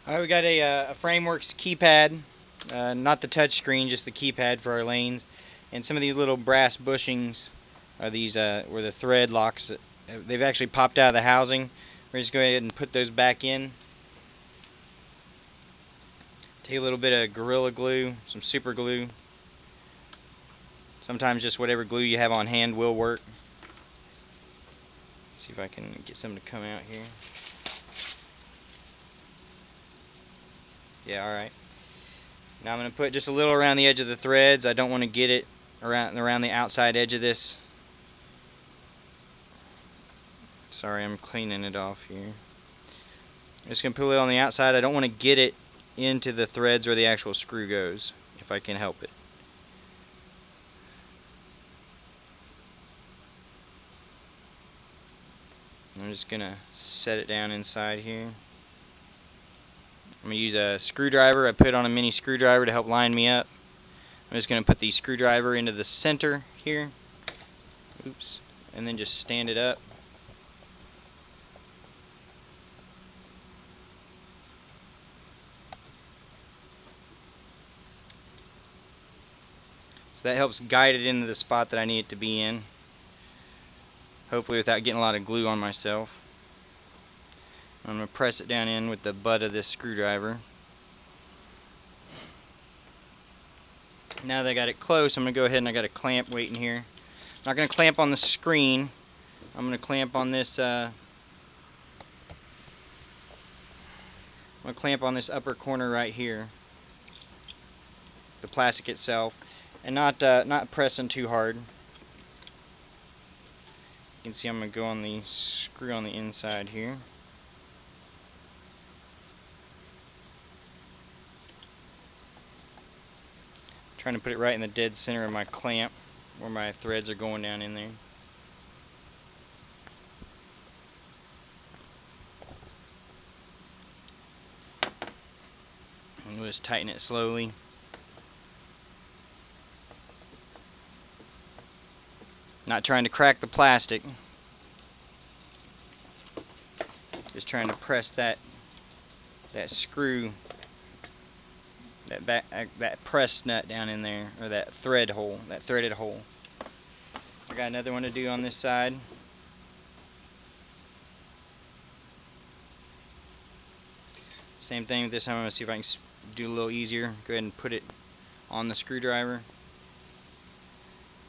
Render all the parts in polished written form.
Alright, we got a Frameworks keypad, not the touch screen, just the keypad for our lanes. And some of these little brass bushings are these where the thread locks. They've actually popped out of the housing. We're just going to go ahead and put those back in. Take a little bit of Gorilla Glue, some super glue. Sometimes just whatever glue you have on hand will work. See if I can get some to come out here. Yeah, alright. Now I'm going to put just a little around the edge of the threads. I don't want to get it around the outside edge of this. Sorry, I'm cleaning it off here. I'm just going to put it on the outside. I don't want to get it into the threads where the actual screw goes, if I can help it. I'm just going to set it down inside here. I'm going to use a screwdriver. I put on a mini screwdriver to help line me up. I'm just going to put the screwdriver into the center here. Oops. And then just stand it up. So that helps guide it into the spot that I need it to be in. Hopefully without getting a lot of glue on myself. I'm going to press it down in with the butt of this screwdriver. Now that I got it close, I'm going to go ahead and I got a clamp waiting here. I'm not going to clamp on the screen. I'm going to clamp on this upper corner right here. The plastic itself. And not pressing too hard. You can see I'm going to go on the screw on the inside here. Trying to put it right in the dead center of my clamp, where my threads are going down in there. And we'll just tighten it slowly. Not trying to crack the plastic. Just trying to press that screw, that press nut down in there, or that threaded hole. I got another one to do on this side. Same thing with this time. I'm going to see if I can do a little easier. Go ahead and put it on the screwdriver.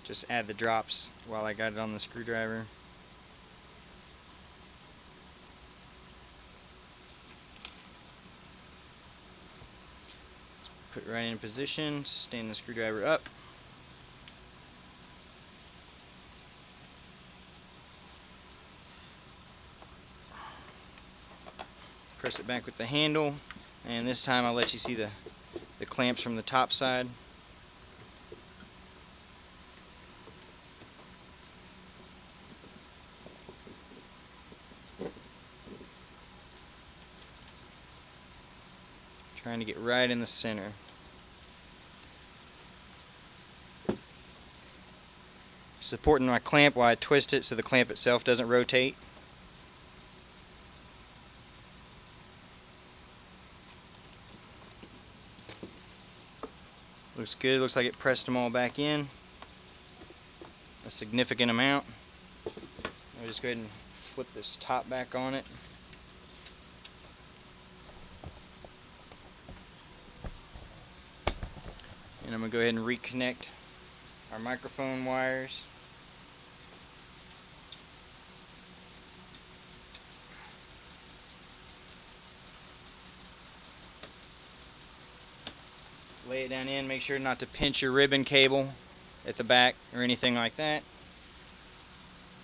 Just add the drops while I got it on the screwdriver. Put it right in position, stand the screwdriver up. Press it back with the handle, and this time I'll let you see the clamps from the top side. Trying to get right in the center. Supporting my clamp while I twist it so the clamp itself doesn't rotate. Looks good. Looks like it pressed them all back in. A significant amount. I'll just go ahead and flip this top back on it. And I'm going to go ahead and reconnect our microphone wires. Lay it down in. Make sure not to pinch your ribbon cable at the back or anything like that.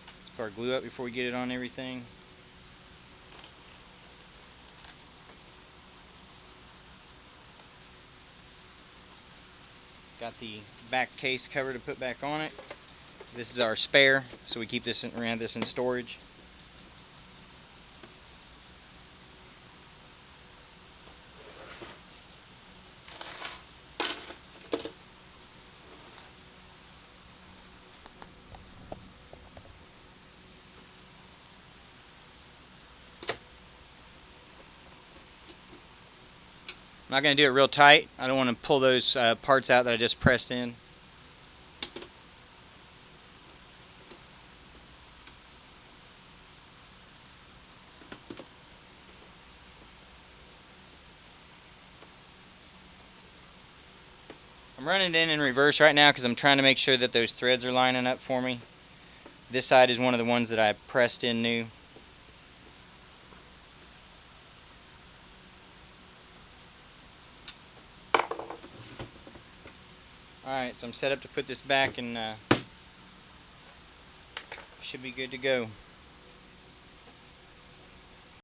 Let's put our glue up before we get it on everything. Got the back case cover to put back on it. This is our spare, so we keep this around this in storage. I'm not going to do it real tight. I don't want to pull those parts out that I just pressed in. I'm running it in reverse right now because I'm trying to make sure that those threads are lining up for me. This side is one of the ones that I pressed in new. Alright, so I'm set up to put this back and should be good to go.